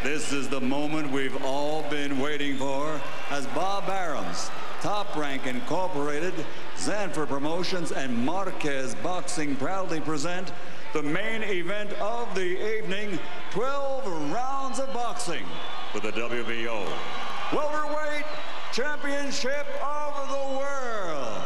This is the moment we've all been waiting for as Bob Arum's Top Rank Incorporated, Zanfer Promotions, and Marquez Boxing proudly present the main event of the evening, 12 rounds of boxing for the WBO Welterweight Championship of the World.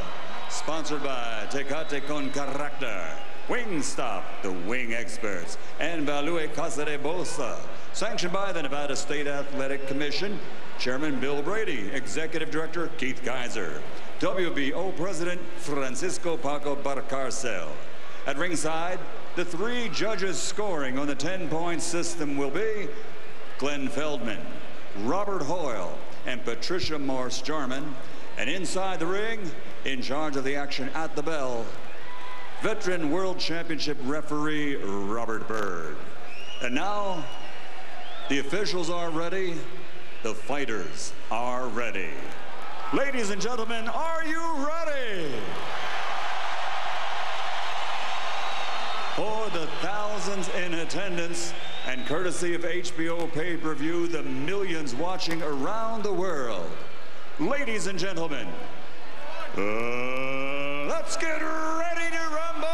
Sponsored by Tecate con Carácter, Wingstop, the wing experts, and Value Casa de Boxe. Sanctioned by the Nevada State Athletic Commission, Chairman Bill Brady, Executive Director Keith Kaiser, WBO President Francisco Paco Barcarcel. At ringside, the three judges scoring on the 10-point system will be Glenn Feldman, Robert Hoyle, and Patricia Morse-Jarman. And inside the ring, in charge of the action at the bell, veteran World Championship referee Robert Byrd. And now, the officials are ready, the fighters are ready. Ladies and gentlemen, are you ready? For the thousands in attendance and courtesy of HBO pay-per-view, the millions watching around the world. Ladies and gentlemen, let's get ready to rumble!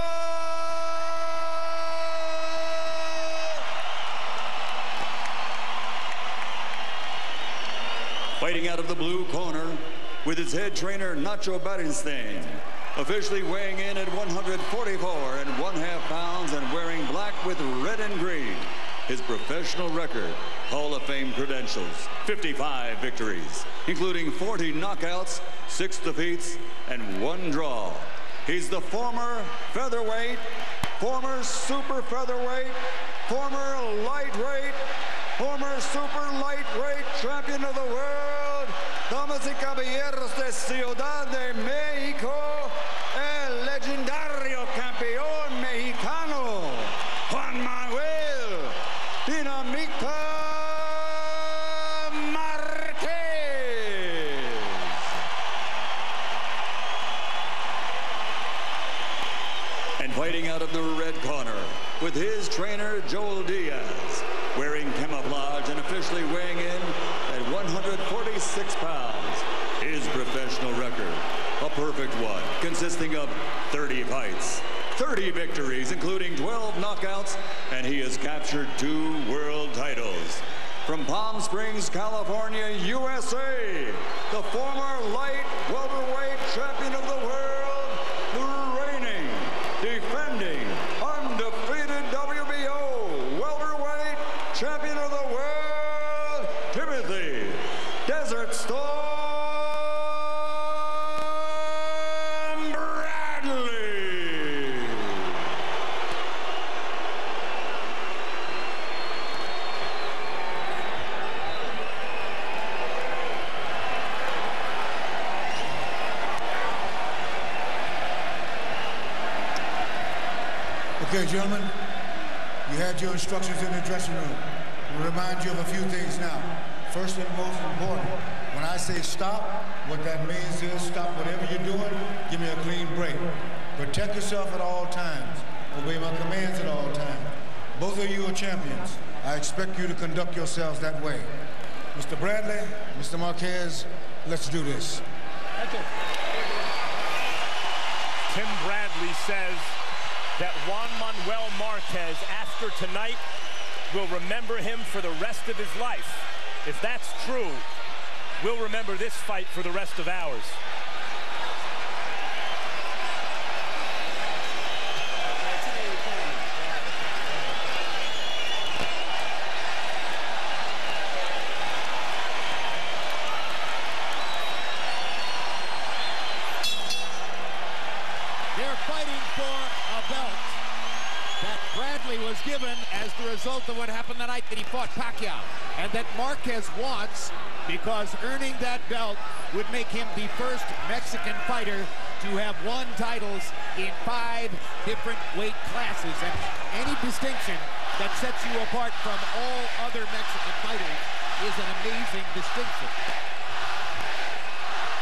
Fighting out of the blue corner with his head trainer Nacho Berenstein, officially weighing in at 144.5 pounds and wearing black with red and green. His professional record, Hall of Fame credentials, 55 victories, including 40 knockouts, 6 defeats, and 1 draw. He's the former featherweight, former super featherweight, former lightweight, former super lightweight champion of the world, damas y caballeros de Ciudad de México, el legendario campeón mexicano, Juan Manuel Dinamita Marquez. And fighting out of the red corner with his trainer Joel Diaz, wearing camouflage and officially weighing in at 146 pounds. His professional record, a perfect one, consisting of 30 fights, 30 victories, including 12 knockouts, and he has captured 2 world titles. From Palm Springs, California, USA, the former light welterweight champion of the world, the reigning, defending, undefeated WBO welterweight champion of the world, Timothy Desert Storm Bradley. Okay, gentlemen, you had your instructions in the dressing room. We'll remind you of a few things now. First and most important, when I say stop, what that means is stop whatever you're doing, give me a clean break. Protect yourself at all times. Obey my commands at all times. Both of you are champions. I expect you to conduct yourselves that way. Mr. Bradley, Mr. Marquez, let's do this. Tim Bradley says that Juan Manuel Marquez, after tonight, will remember him for the rest of his life. If that's true, we'll remember this fight for the rest of ours. They're fighting for a belt that Bradley was given as the result of what happened the night that he fought Pacquiao, and that Marquez wants because earning that belt would make him the first Mexican fighter to have won titles in 5 different weight classes. And any distinction that sets you apart from all other Mexican fighters is an amazing distinction.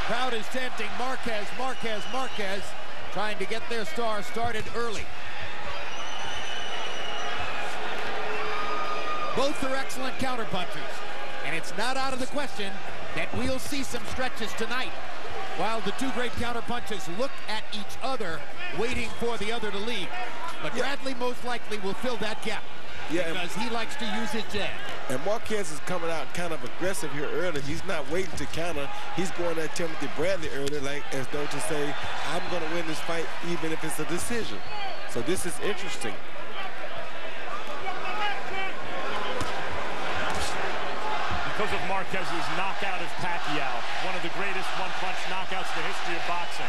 Crowd is chanting Marquez, Marquez, Marquez, trying to get their star started early. Both are excellent counterpunchers. And it's not out of the question that we'll see some stretches tonight while the two great counterpunchers look at each other, waiting for the other to leave. But Bradley most likely will fill that gap because he likes to use his jab. And Marquez is coming out kind of aggressive here early. He's not waiting to counter. He's going at Timothy Bradley early, like as though to say, I'm going to win this fight even if it's a decision. So this is interesting. Because of Marquez's knockout of Pacquiao, one of the greatest one-punch knockouts in the history of boxing.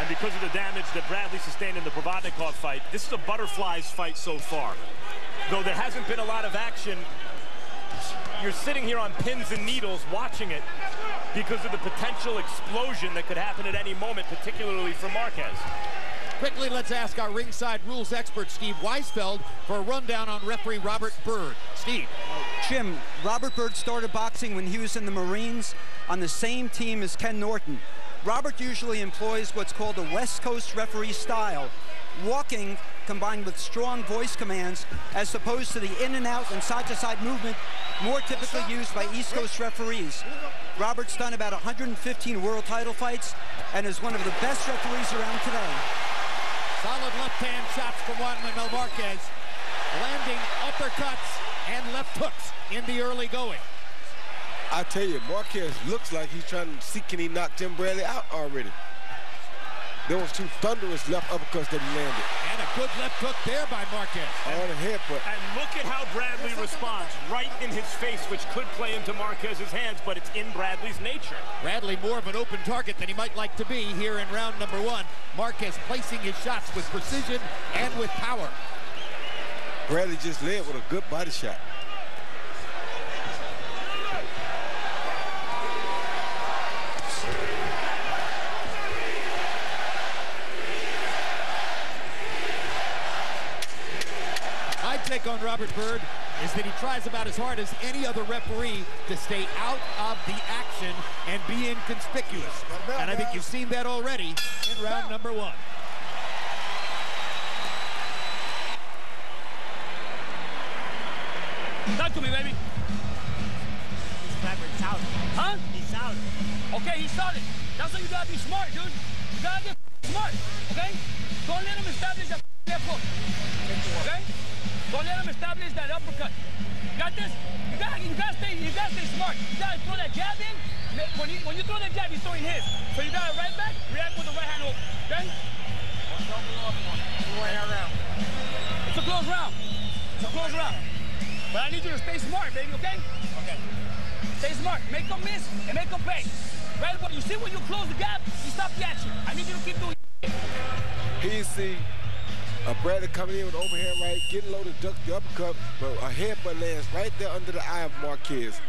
And because of the damage that Bradley sustained in the Provodnikov fight, this is a butterflies fight so far. Though there hasn't been a lot of action, you're sitting here on pins and needles watching it because of the potential explosion that could happen at any moment, particularly for Marquez. Quickly, let's ask our ringside rules expert, Steve Weisfeld, for a rundown on referee Robert Byrd. Steve. Jim, Robert Byrd started boxing when he was in the Marines on the same team as Ken Norton. Robert usually employs what's called a West Coast referee style, walking combined with strong voice commands as opposed to the in and out and side-to-side movement more typically used by East Coast referees. Robert's done about 115 world title fights and is one of the best referees around today. Solid left-hand shots from Juan Manuel Marquez, landing uppercuts and left hooks in the early going. I tell you, Marquez looks like he's trying to see can he knock Tim Bradley out already. There was two thunderous left uppercuts that he landed. And a good left hook there by Marquez. On the head, but And look at how Bradley responds, right in his face, which could play into Marquez's hands, but it's in Bradley's nature. Bradley more of an open target than he might like to be here in round number one. Marquez placing his shots with precision and with power. Bradley just led with a good body shot. My take on Robert Byrd is that he tries about as hard as any other referee to stay out of the action and be inconspicuous. And I think you've seen that already in round number one. Talk to me, baby. He's clever. He's solid. Huh? He's solid. Okay, he's solid. That's why you gotta be smart, dude. You gotta get smart, okay? Don't let him establish that left hook, okay? Don't let him establish that uppercut. You got this? You gotta stay smart. You gotta throw that jab in. When you throw that jab, he's throwing his. So you gotta right back, react with the right hand hook, okay? It's a close round. It's a close round. But I need you to stay smart, baby, okay? Okay. Stay smart. Make them miss and make them pay. Right? You see when you close the gap, you stop the action. I need you to keep doing it. Here you see Bradley coming in with overhand right, getting low to duck the uppercut, but a headbutt lands right there under the eye of Marquez.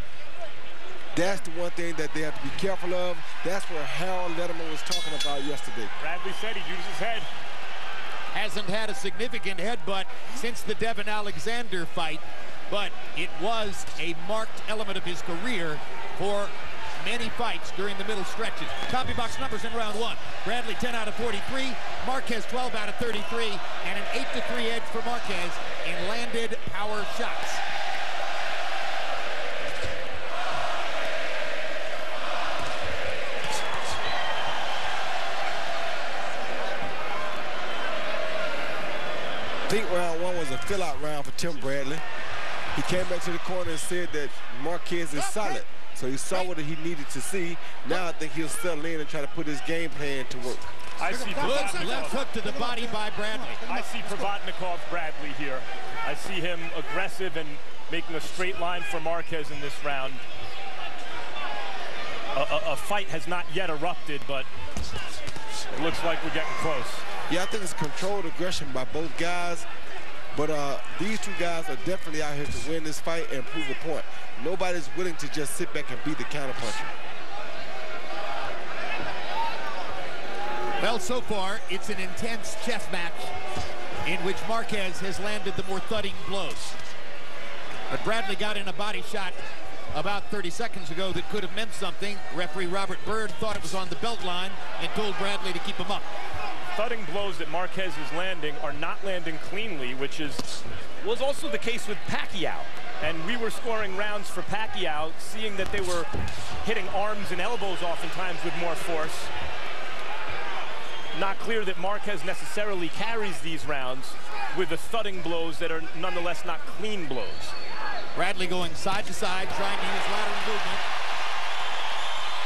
That's the one thing that they have to be careful of. That's where Harold Letterman was talking about yesterday. Bradley said he used his head. Hasn't had a significant headbutt since the Devin Alexander fight, but it was a marked element of his career for many fights during the middle stretches. Copy box numbers in round one. Bradley 10 out of 43, Marquez 12 out of 33, and an 8-3 edge for Marquez in landed power shots. I think round one was a fill-out round for Tim Bradley. He came back to the corner and said that Marquez is solid. So he saw what he needed to see. Now I think he'll settle in and try to put his game plan to work. I see Good left hook to the body by Bradley. I see Provodnikov Bradley here. I see him aggressive and making a straight line for Marquez in this round. A fight has not yet erupted, but it looks like we're getting close. Yeah, I think it's controlled aggression by both guys. But these two guys are definitely out here to win this fight and prove a point. Nobody's willing to just sit back and beat the counterpuncher. Well, so far, it's an intense chess match in which Marquez has landed the more thudding blows. But Bradley got in a body shot about 30 seconds ago that could have meant something. Referee Robert Byrd thought it was on the belt line and told Bradley to keep him up. Thudding blows that Marquez is landing are not landing cleanly, which is was also the case with Pacquiao. And we were scoring rounds for Pacquiao, seeing that they were hitting arms and elbows oftentimes with more force. Not clear that Marquez necessarily carries these rounds with the thudding blows that are nonetheless not clean blows. Bradley going side to side, trying to use lateral movement.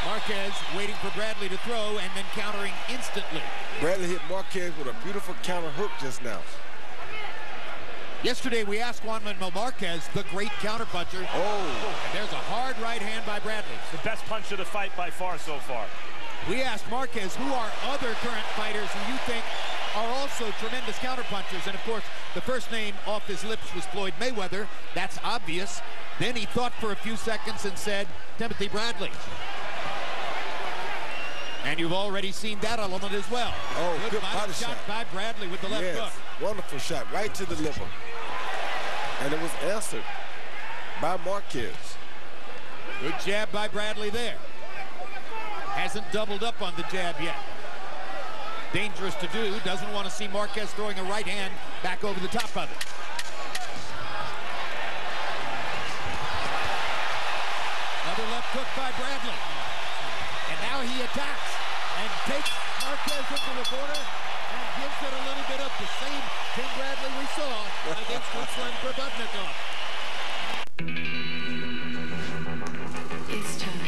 Marquez waiting for Bradley to throw and then countering instantly. Bradley hit Marquez with a beautiful counter hook just now. Yesterday we asked Juan Manuel Marquez, the great counterpuncher. Oh. And there's a hard right hand by Bradley. The best punch of the fight by far so far. We asked Marquez, who are other current fighters who you think are also tremendous counterpunchers? And of course, the first name off his lips was Floyd Mayweather. That's obvious. Then he thought for a few seconds and said, Timothy Bradley. And you've already seen that element as well. Oh, good body shot by Bradley with the left hook. Wonderful shot right to the liver. And it was answered by Marquez. Good jab by Bradley there. Hasn't doubled up on the jab yet. Dangerous to do. Doesn't want to see Marquez throwing a right hand back over the top of it. Another left hook by Bradley. And now he attacks and takes Marquez into the corner and gives it a little bit of the same Tim Bradley we saw against Ruslan Krabovnikov. It's time.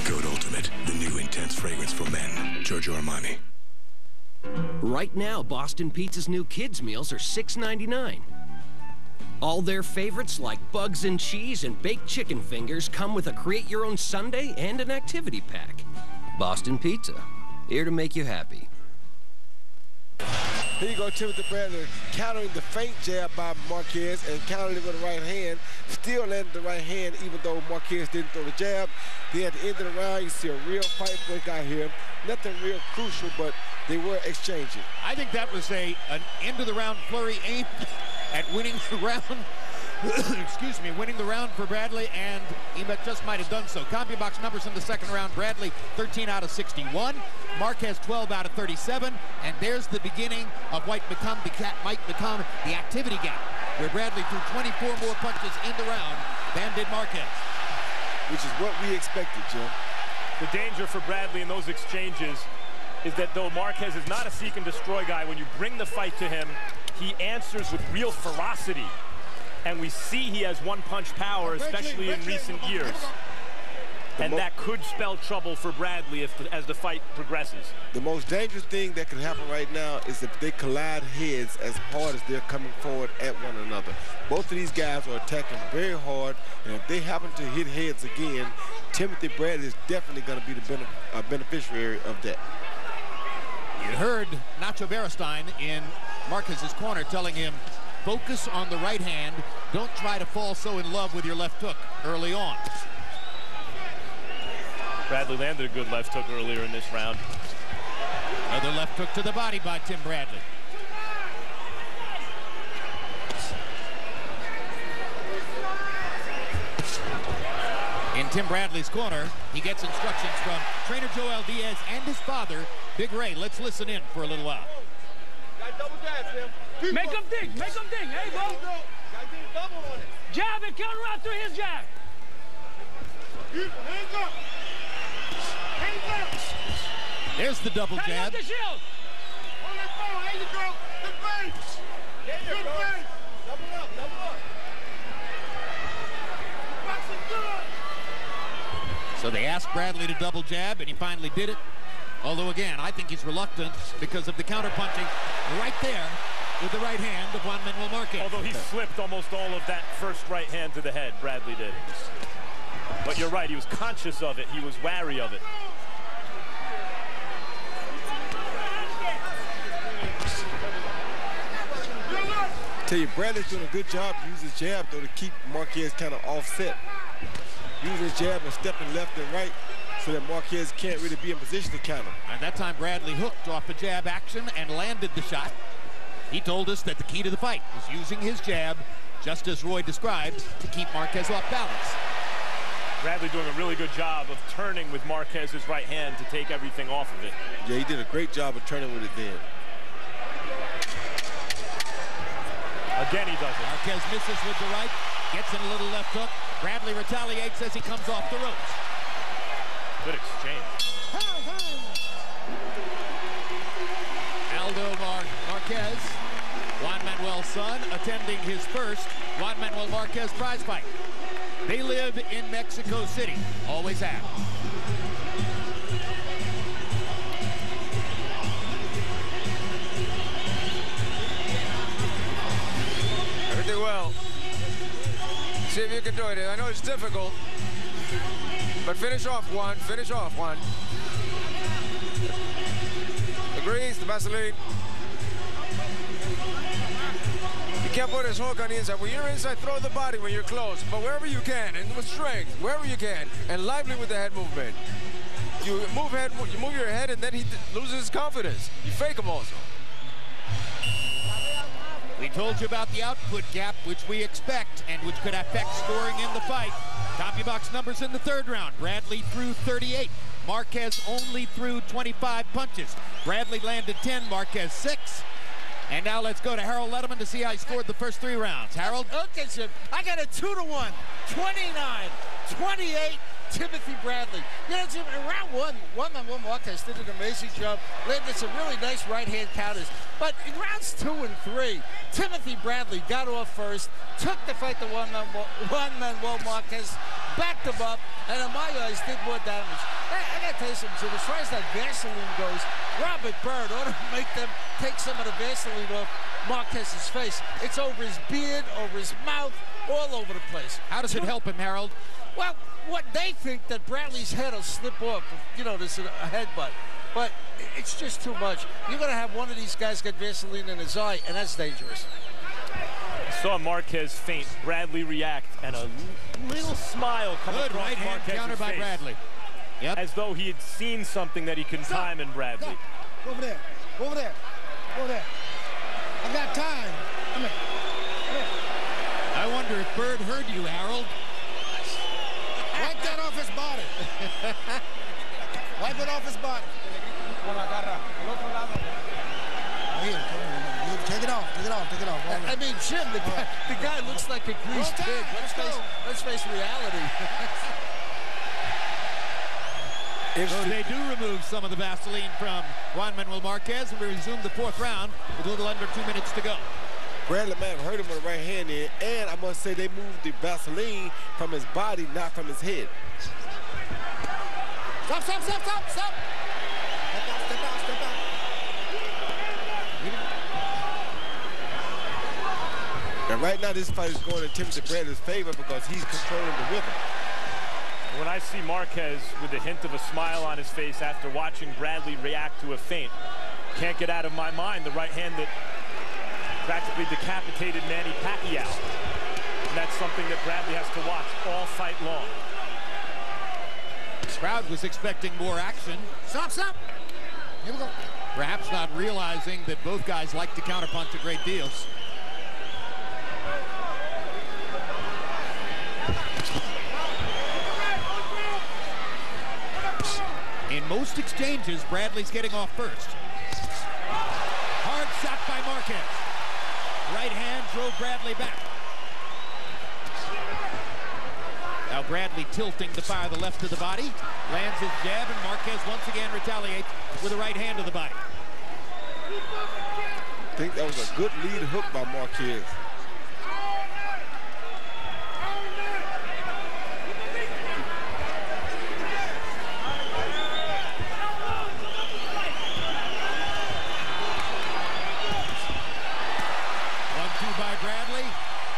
Code Ultimate, the new intense fragrance for men. Giorgio Armani. Right now, Boston Pizza's new kids' meals are $6.99. All their favorites like bugs and cheese and baked chicken fingers come with a create-your-own sundae and an activity pack. Boston Pizza, here to make you happy. Here you go, Timothy Bradley countering the feint jab by Marquez and countering it with the right hand. Still landed the right hand even though Marquez didn't throw the jab. Then at the end of the round, you see a real fight break out here. Nothing real crucial, but they were exchanging. I think that was an end of the round flurry aimed at winning the round. Excuse me, winning the round for Bradley, and he just might have done so. CompuBox numbers in the second round: Bradley 13 out of 61, Marquez 12 out of 37, and there's the beginning of what might become the activity gap, where Bradley threw 24 more punches in the round than did Marquez. Which is what we expected, Jim. The danger for Bradley in those exchanges is that though Marquez is not a seek and destroy guy, when you bring the fight to him, he answers with real ferocity. And we see he has one-punch power, especially in recent years. And that could spell trouble for Bradley as the fight progresses. The most dangerous thing that can happen right now is if they collide heads as hard as they're coming forward at one another. Both of these guys are attacking very hard, and if they happen to hit heads again, Timothy Bradley is definitely going to be the beneficiary of that. You heard Nacho Beristain in Marquez's corner telling him, focus on the right hand. Don't try to fall so in love with your left hook early on. Bradley landed a good left hook earlier in this round. Another left hook to the body by Tim Bradley. In Tim Bradley's corner, he gets instructions from trainer Joel Diaz and his father, Big Ray. Let's listen in for a little while. Make him dig, hey, bro. Jab and counter after his jab. There's the double jab. The shield. So they asked Bradley to double jab, and he finally did it. Although, again, I think he's reluctant because of the counter-punching right there with the right hand of Juan Manuel Marquez. Although he slipped almost all of that first right hand to the head, Bradley did. But you're right, he was conscious of it. He was wary of it. Tell you, Bradley's doing a good job to use his jab, though, to keep Marquez kind of offset. Using his jab and stepping left and right so that Marquez can't really be in position to counter. And that time Bradley hooked off a jab action and landed the shot. He told us that the key to the fight was using his jab, just as Roy described, to keep Marquez off balance. Bradley doing a really good job of turning with Marquez's right hand to take everything off of it. Yeah, he did a great job of turning with it then. Again, he does it. Marquez misses with the right, gets in a little left hook. Bradley retaliates as he comes off the ropes. Good exchange. Aldo Marquez, Juan Manuel's son, attending his first Juan Manuel Marquez prize fight. They live in Mexico City, always have. Everything well. See if you can do it. I know it's difficult, but finish off, Juan. Finish off, Juan. The grease, the Vaseline. You can't put his hook on the inside. When you're inside, throw the body when you're close. But wherever you can, and with strength, wherever you can, and lively with the head movement. You move your head, and then he loses his confidence. You fake him also. We told you about the output gap, which we expect and which could affect scoring in the fight. CompuBox numbers in the third round. Bradley threw 38. Marquez only threw 25 punches. Bradley landed 10, Marquez 6. And now let's go to Harold Letterman to see how he scored the first 3 rounds. Harold? Okay, Jim. I got a 2-1, 29, 28. Timothy Bradley. You know, Jim, in round one, Juan Manuel Marquez did an amazing job, landed some really nice right-hand counters. But in rounds 2 and 3, Timothy Bradley got off first, took the fight to Juan Manuel Marquez, backed him up, and in my eyes, did more damage. I got to tell you something, Jim, as far as that Vaseline goes, Robert Byrd ought to make them take some of the Vaseline off Marquez's face. It's over his beard, over his mouth, all over the place. How does it help him, Harold? Well, what they think that Bradley's head will slip off, you know, this is a headbutt. But it's just too much. You're going to have one of these guys get Vaseline in his eye, and that's dangerous. I saw Marquez faint, Bradley react, and a little smile come across right hand Marquez's counter by face. Bradley. Yep. As though he had seen something that he can time in Bradley. Stop. Over there. Over there. Over there. I got time. Come here. I wonder if Byrd heard you, Harold. Wipe that off his body. Wipe it off his body. Here, take it off. Take it off. Take it off. I mean, Jim, the guy looks like a greased pig. Let's face reality. So they do remove some of the Vaseline from Juan Manuel Marquez, and we resume the 4th round with a little under 2 minutes to go. Bradley may have hurt him with the right hand in, and I must say they moved the Vaseline from his body, not from his head. Stop, stop, stop, stop, stop. Step out, step out, step out. And right now, this fight is going in Timothy Bradley's favor because he's controlling the rhythm. When I see Marquez with a hint of a smile on his face after watching Bradley react to a feint, can't get out of my mind the right hand that practically decapitated Manny Pacquiao. And that's something that Bradley has to watch all fight long. The crowd was expecting more action. Stop, stop. Here we go. Perhaps not realizing that both guys like to counterpunch a great deal. In most exchanges, Bradley's getting off first. Hard shot by Marquez. Right hand drove Bradley back. Now Bradley tilting to fire the left to the body. Lands his jab, and Marquez once again retaliates with a right hand to the body. I think that was a good lead hook by Marquez.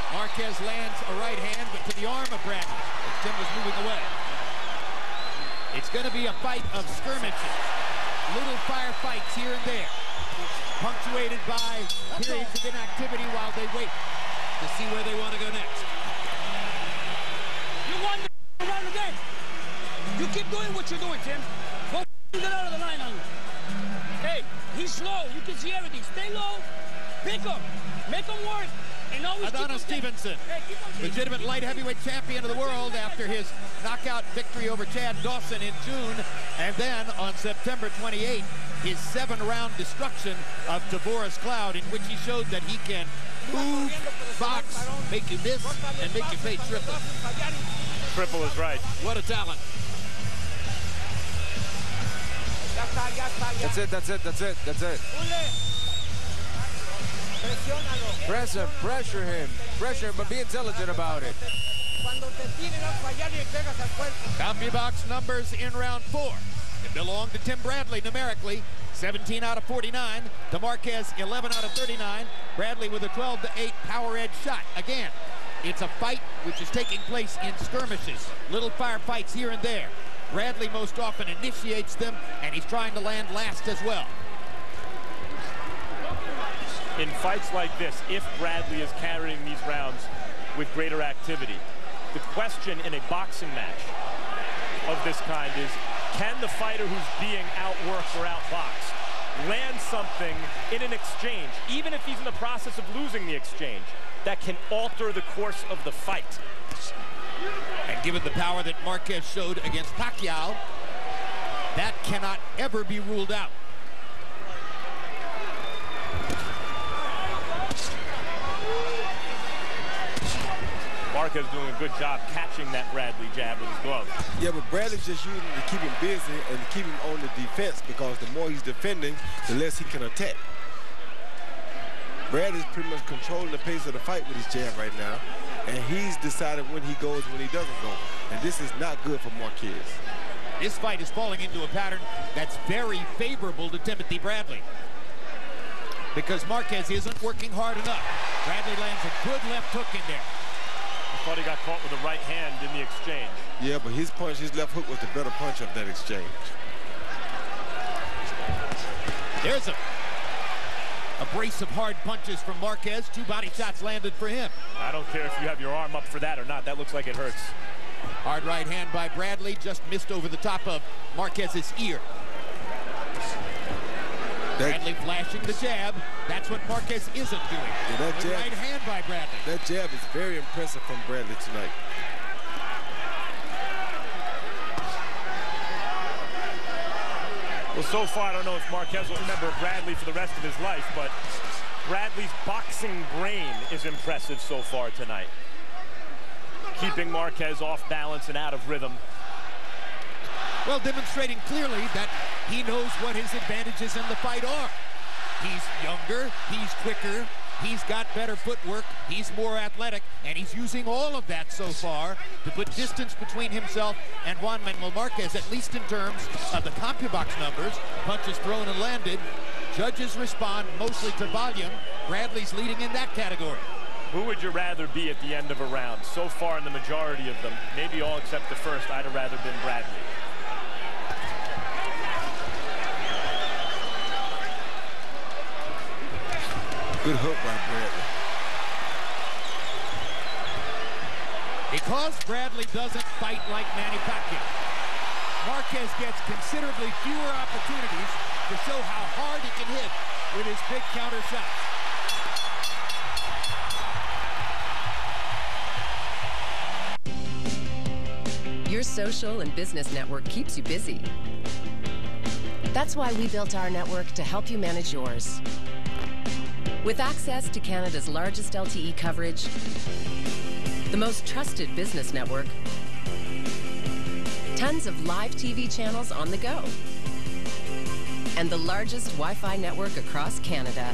Marquez lands a right hand, but to the arm of Bradley as Tim was moving away. It's going to be a fight of skirmishes, little firefights here and there, punctuated by periods of inactivity while they wait to see where they want to go next. You won the round again. You keep doing what you're doing, Tim. Go get out of the line on you. Hey, he's slow. You can see everything. Stay low. Pick him. Make him work. Adonis Stevenson, legitimate light heavyweight champion of the world after his knockout victory over Chad Dawson in June. And then on September 28th, his 7-round destruction of Tavoris Cloud, in which he showed that he can move, box, make you miss, and make you pay triple. Triple is right. What a talent. That's it, that's it, that's it, that's it. Pressure him, but be intelligent about it. CompuBox numbers in round 4. It belonged to Tim Bradley numerically, 17 out of 49. To Marquez, 11 out of 39. Bradley with a 12-8 power edge shot. Again, it's a fight which is taking place in skirmishes, little firefights here and there. Bradley most often initiates them, and he's trying to land last as well. In fights like this, if Bradley is carrying these rounds with greater activity, the question in a boxing match of this kind is, can the fighter who's being outworked or outboxed land something in an exchange, even if he's in the process of losing the exchange, that can alter the course of the fight? And given the power that Marquez showed against Pacquiao, that cannot ever be ruled out. Marquez doing a good job catching that Bradley jab with his glove. Yeah, but Bradley's just using it to keep him busy and to keep him on the defense, because the more he's defending, the less he can attack. Bradley's pretty much controlling the pace of the fight with his jab right now, and he's decided when he goes, when he doesn't go. And this is not good for Marquez. This fight is falling into a pattern that's very favorable to Timothy Bradley, because Marquez isn't working hard enough. Bradley lands a good left hook in there. I thought he got caught with the right hand in the exchange. Yeah, but his punch, his left hook was the better punch of that exchange. There's a brace of hard punches from Marquez. 2 body shots landed for him. I don't care if you have your arm up for that or not. That looks like it hurts. Hard right hand by Bradley, just missed over the top of Marquez's ear. Bradley flashing the jab. That's what Marquez isn't doing. Yeah, that jab, right hand by Bradley. That jab is very impressive from Bradley tonight. Well, so far, I don't know if Marquez will remember Bradley for the rest of his life, but Bradley's boxing brain is impressive so far tonight. Keeping Marquez off balance and out of rhythm. Well, demonstrating clearly that he knows what his advantages in the fight are. He's younger, he's quicker, he's got better footwork, he's more athletic, and he's using all of that so far to put distance between himself and Juan Manuel Marquez, at least in terms of the CompuBox numbers. Punches thrown and landed. Judges respond mostly to volume. Bradley's leading in that category. Who would you rather be at the end of a round? So far in the majority of them, maybe all except the first, I'd have rather been Bradley. Good hook by Bradley. Because Bradley doesn't fight like Manny Pacquiao, Marquez gets considerably fewer opportunities to show how hard he can hit with his big counter shots. Your social and business network keeps you busy. That's why we built our network to help you manage yours. With access to Canada's largest LTE coverage, the most trusted business network, tons of live TV channels on the go, and the largest Wi-Fi network across Canada.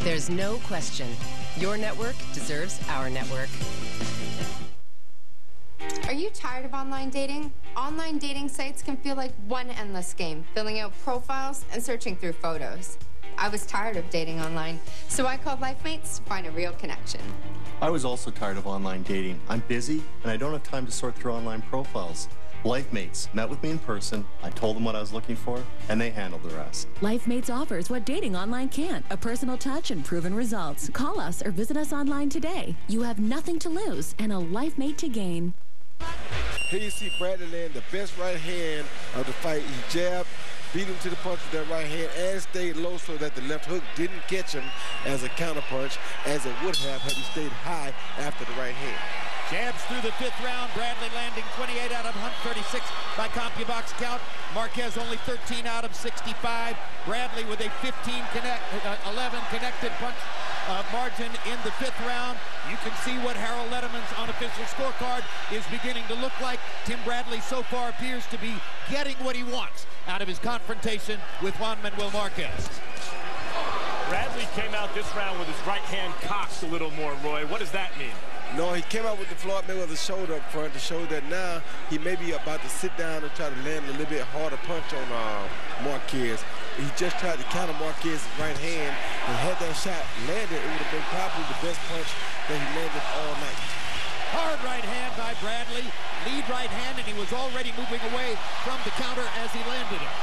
There's no question, your network deserves our network. Are you tired of online dating? Online dating sites can feel like one endless game, filling out profiles and searching through photos. I was tired of dating online, so I called LifeMates to find a real connection. I was also tired of online dating. I'm busy, and I don't have time to sort through online profiles. LifeMates met with me in person, I told them what I was looking for, and they handled the rest. LifeMates offers what dating online can't, a personal touch and proven results. Call us or visit us online today. You have nothing to lose and a LifeMate to gain. Here you see Bradley land the best right hand of the fight. He jabbed, beat him to the punch with that right hand and stayed low so that the left hook didn't catch him as a counter punch, as it would have had he stayed high after the right hand. Jabs through the 5th round. Bradley landing 28 out of 136 by CompuBox count. Marquez only 13 out of 65. Bradley with a 11 connected punch margin in the 5th round. You can see what Harold Letterman's unofficial scorecard is beginning to look like. Tim Bradley so far appears to be getting what he wants out of his confrontation with Juan Manuel Marquez. Bradley came out this round with his right hand cocked a little more, Roy. What does that mean? No, he came out with the Floyd Mayweather shoulder up front to show that now he may be about to sit down and try to land a little bit harder punch on Marquez. He just tried to counter Marquez's right hand, and had that shot landed, it would have been probably the best punch that he landed all night. Hard right hand by Bradley, lead right hand, and he was already moving away from the counter as he landed it.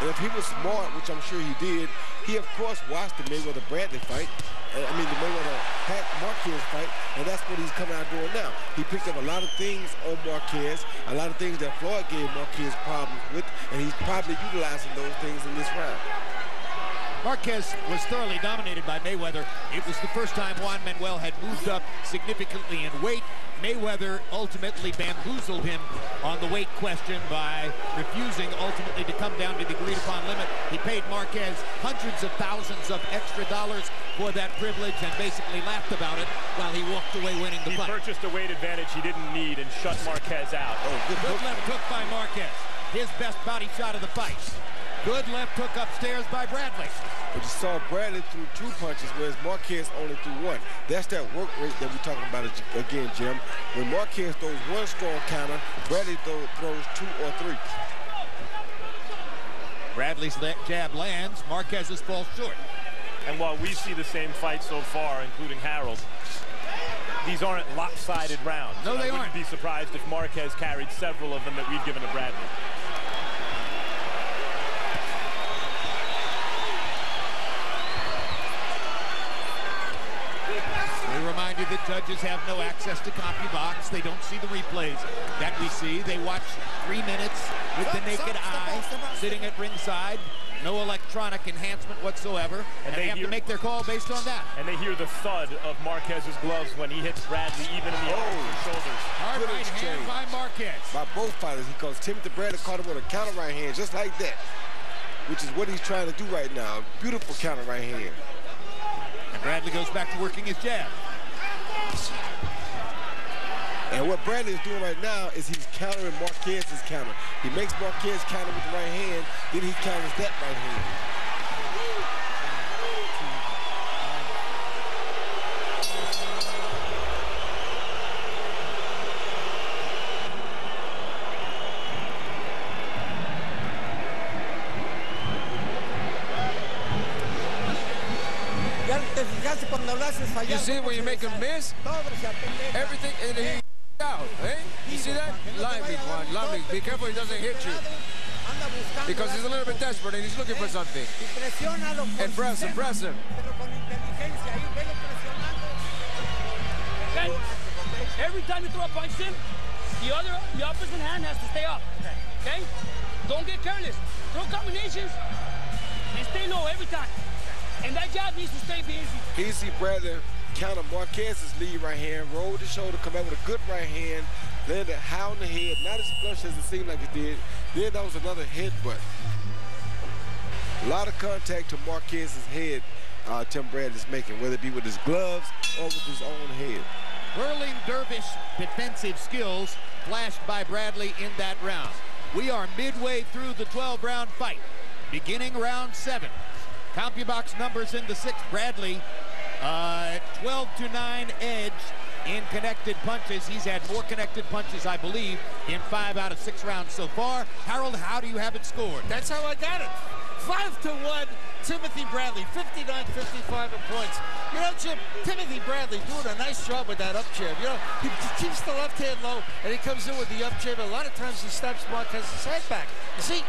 And if he was smart, which I'm sure he did, he of course watched the Mayweather-Bradley fight. The Mayweather-Marquez fight, and that's what he's coming out doing now. He picked up a lot of things on Marquez, a lot of things that Floyd gave Marquez problems with, and he's probably utilizing those things in this round. Marquez was thoroughly dominated by Mayweather. It was the first time Juan Manuel had moved up significantly in weight. Mayweather ultimately bamboozled him on the weight question by refusing ultimately to come down to the agreed-upon limit. He paid Marquez hundreds of thousands of extra dollars for that privilege and basically laughed about it while he walked away winning the fight. He purchased a weight advantage he didn't need and shut Marquez out. Good left hook by Marquez. His best body shot of the fight. Good left hook upstairs by Bradley. But you saw Bradley threw 2 punches, whereas Marquez only threw 1. That's that work rate that we're talking about again, Jim. When Marquez throws 1 strong counter, Bradley throws 2 or 3. Bradley's jab lands, Marquez's falls short. And while we see the same fight so far, including Harold, these aren't lopsided rounds. No, they aren't. I wouldn't be surprised if Marquez carried several of them that we've given to Bradley. Remind you that judges have no access to CompuBox. They don't see the replays that we see. They watch 3 minutes with the naked eye sitting at ringside. No electronic enhancement whatsoever. And they have to make their call based on that. And they hear the thud of Marquez's gloves when he hits Bradley even in the arms and shoulders. Hard right hand by Marquez. By both fighters, because Timothy Bradley caught him with a counter right hand just like that, which is what he's trying to do right now. Beautiful counter right hand. And Bradley goes back to working his jab. And what Bradley is doing right now is he's countering Marquez's counter. He makes Marquez counter with the right hand, then he counters that right hand. You see when you make him miss, everything, and he out, eh? You see that? Lively, Juan, lively. Be careful he doesn't hit you. Because he's a little bit desperate and he's looking for something. And press him, press him. Okay? Every time you throw a punch him, the opposite hand has to stay up. Okay? Don't get careless. Throw combinations and stay low every time. And that jab needs to stay busy. Easy Bradley counter Marquez's lead right hand, rolled the shoulder, come out with a good right hand, landed high on the head, not as flush as it seemed like it did. Then that was another headbutt. A lot of contact to Marquez's head, Tim Bradley's making, whether it be with his gloves or with his own head. Whirling dervish defensive skills flashed by Bradley in that round. We are midway through the 12-round fight, beginning round 7. CompuBox numbers in the 6th. Bradley, 12-9 edge in connected punches. He's had more connected punches, I believe, in 5 out of 6 rounds so far. Harold, how do you have it scored? That's how I got it. 5-1, Timothy Bradley, 59-55 in points. You know, Jim, Timothy Bradley doing a nice job with that up jab. You know, he keeps the left hand low, and he comes in with the up jab. A lot of times he snaps Marquez's head back. You see,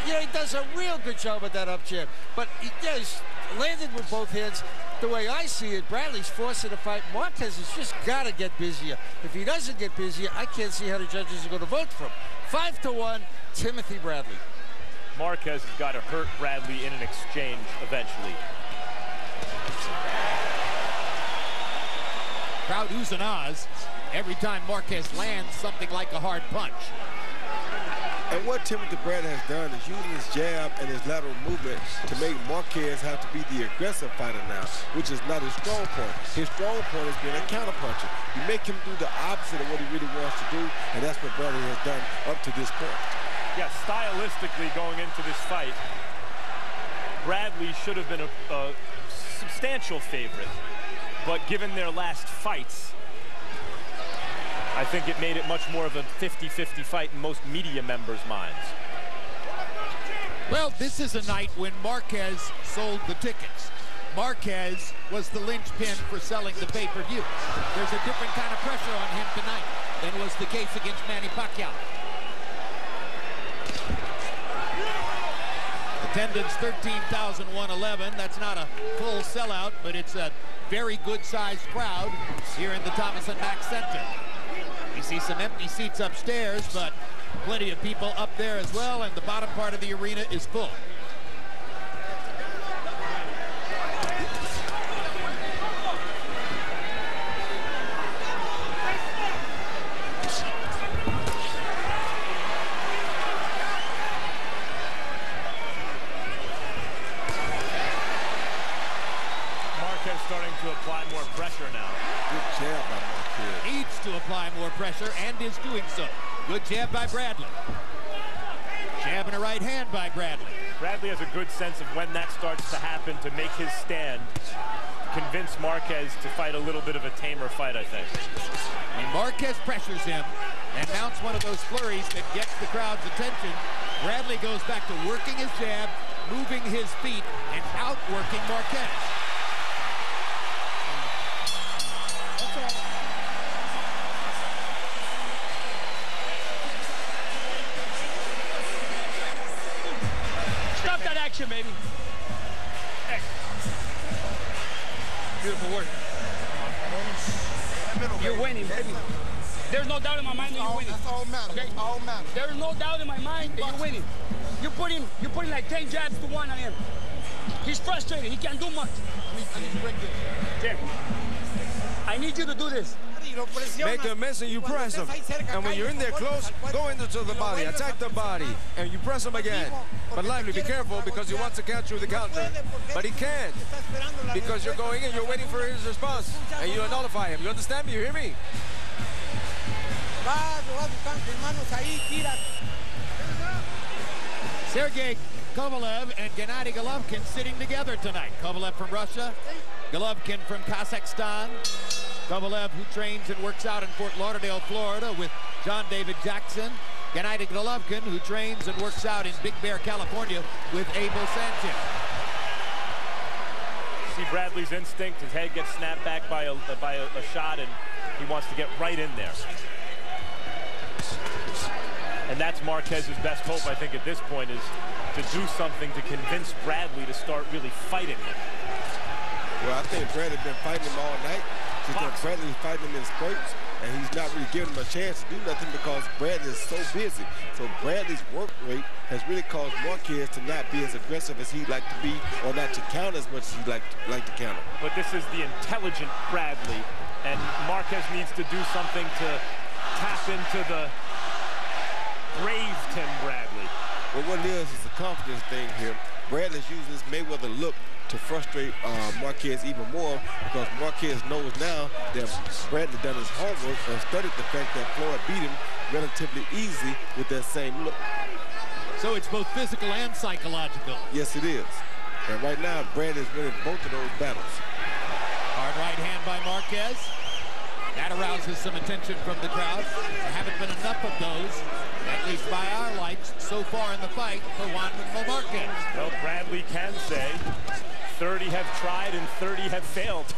you know, he does a real good job with that up jab. But he's landed with both hands. The way I see it, Bradley's forcing the fight. Marquez has just got to get busier. If he doesn't get busier, I can't see how the judges are going to vote for him. 5-1, Timothy Bradley. Marquez has got to hurt Bradley in an exchange eventually. Crowd oohs and ahs every time Marquez lands something like a hard punch. And what Timothy Bradley has done is using his jab and his lateral movement to make Marquez have to be the aggressive fighter now, which is not his strong point. His strong point is being a counterpuncher. You make him do the opposite of what he really wants to do, and that's what Bradley has done up to this point. Yeah, stylistically going into this fight, Bradley should have been a substantial favorite, but given their last fights, I think it made it much more of a 50-50 fight in most media members' minds. Well, this is a night when Marquez sold the tickets. Marquez was the linchpin for selling the pay-per-view. There's a different kind of pressure on him tonight than was the case against Manny Pacquiao. Attendance 13,111. That's not a full sellout, but it's a very good-sized crowd here in the Thomas & Mack Center. We see some empty seats upstairs, but plenty of people up there as well, and the bottom part of the arena is full. Marquez starting to apply more pressure now. Good jab by Marquez. Needs to apply more pressure and is doing so. Good jab by Bradley. Jab and a right hand by Bradley. Bradley has a good sense of when that starts to happen to make his stand, convince Marquez to fight a little bit of a tamer fight, I think. When Marquez pressures him and mounts one of those flurries that gets the crowd's attention, Bradley goes back to working his jab, moving his feet, and outworking Marquez. Stop that action, baby. Hey. Beautiful work. You're winning, baby. There's no doubt in my mind that you're winning. That's all matters. Okay? All matters. There is no doubt in my mind that you're winning. You're putting like 10 jabs to one on him. He's frustrated. He can't do much. Jim, I need you to do this. Make a mess and you press him. And when you're in there close, go into the body, attack the body, and you press him again. But Lively, be careful because he wants to catch you with the counter. But he can't because you're going in, you're waiting for his response, and you nullify him. You understand me? You hear me? Sergey Kovalev and Gennady Golovkin sitting together tonight. Kovalev from Russia, Golovkin from Kazakhstan. Kovalev, who trains and works out in Fort Lauderdale, Florida with John David Jackson. Gennady Golovkin, who trains and works out in Big Bear, California with Abel Sanchez. See Bradley's instinct. His head gets snapped back by a shot, and he wants to get right in there. And that's Marquez's best hope, I think, at this point, is to do something to convince Bradley to start really fighting him. Well, I think Bradley's been fighting him all night. Bradley's fighting him in spurts, and he's not really giving him a chance to do nothing because Bradley is so busy. So Bradley's work rate has really caused Marquez to not be as aggressive as he'd like to be, or not to counter as much as he'd like to counter. But this is the intelligent Bradley, and Marquez needs to do something to tap into the brave Tim Bradley. Well, what it is a confidence thing here. Bradley's using his Mayweather look to frustrate Marquez even more because Marquez knows now that Bradley done his homework and studied the fact that Floyd beat him relatively easy with that same look. So it's both physical and psychological. Yes, it is. And right now, Bradley's winning both of those battles. Hard right hand by Marquez. That arouses some attention from the crowd. There haven't been enough of those, at least by our lights, so far in the fight for Juan Marquez. Well, Bradley can say 30 have tried and 30 have failed.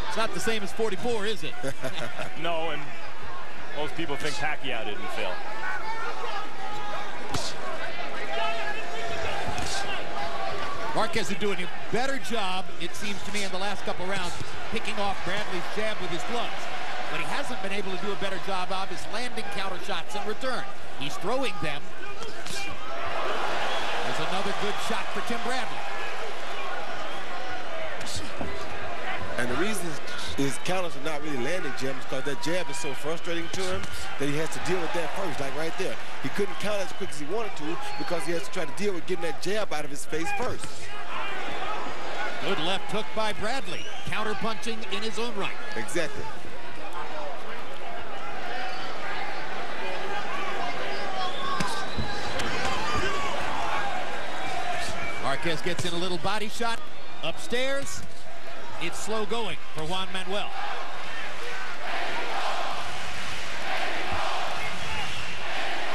It's not the same as 44, is it? No, and most people think Pacquiao didn't fail. Marquez is doing a better job, it seems to me, in the last couple rounds, picking off Bradley's jab with his gloves. What he hasn't been able to do a better job of is landing counter shots in return. He's throwing them, good shot for Tim Bradley. And the reason his counters are not really landing, Jim, is because that jab is so frustrating to him that he has to deal with that first, like right there. He couldn't counter as quick as he wanted to because he has to try to deal with getting that jab out of his face first. Good left hook by Bradley. Counter punching in his own right. Exactly. Marquez gets in a little body shot. Upstairs, it's slow going for Juan Manuel.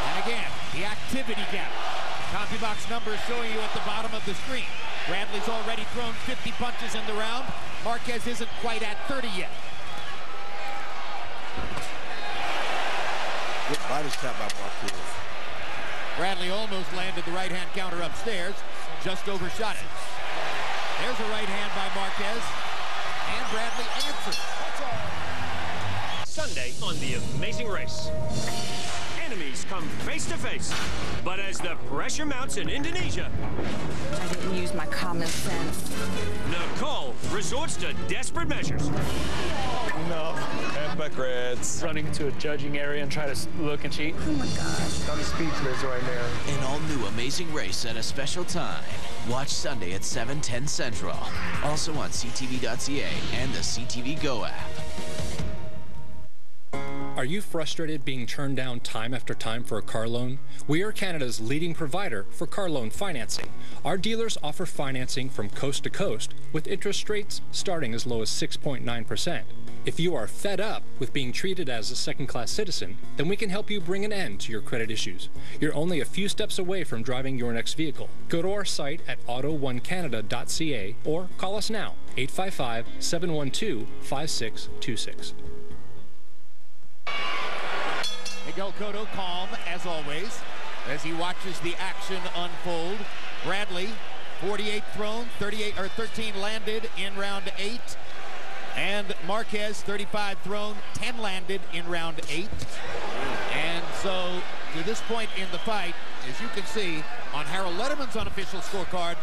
And again, the activity gap. CompuBox numbers showing you at the bottom of the screen. Bradley's already thrown 50 punches in the round. Marquez isn't quite at 30 yet. Good body shot by Marquez. Bradley almost landed the right-hand counter upstairs, just overshot it. There's a right hand by Marquez, and Bradley answers. Sunday on The Amazing Race. Enemies come face to face, but as the pressure mounts in Indonesia, I didn't use my common sense. Nicole resorts to desperate measures. No, hypocrites. Running into a judging area and try to look and cheat. Oh my gosh. I'm speechless right now. An all-new Amazing Race at a special time. Watch Sunday at 7:10 Central. Also on CTV.ca and the CTV Go app. Are you frustrated being turned down time after time for a car loan? We are Canada's leading provider for car loan financing. Our dealers offer financing from coast to coast with interest rates starting as low as 6.9%. If you are fed up with being treated as a second-class citizen, then we can help you bring an end to your credit issues. You're only a few steps away from driving your next vehicle. Go to our site at auto1canada.ca or call us now, 855-712-5626. Miguel Cotto calm as always as he watches the action unfold. Bradley, 48 thrown, 13 landed in round 8. And Marquez, 35 thrown, 10 landed in round 8. And so to this point in the fight, as you can see on Harold Letterman's unofficial scorecard,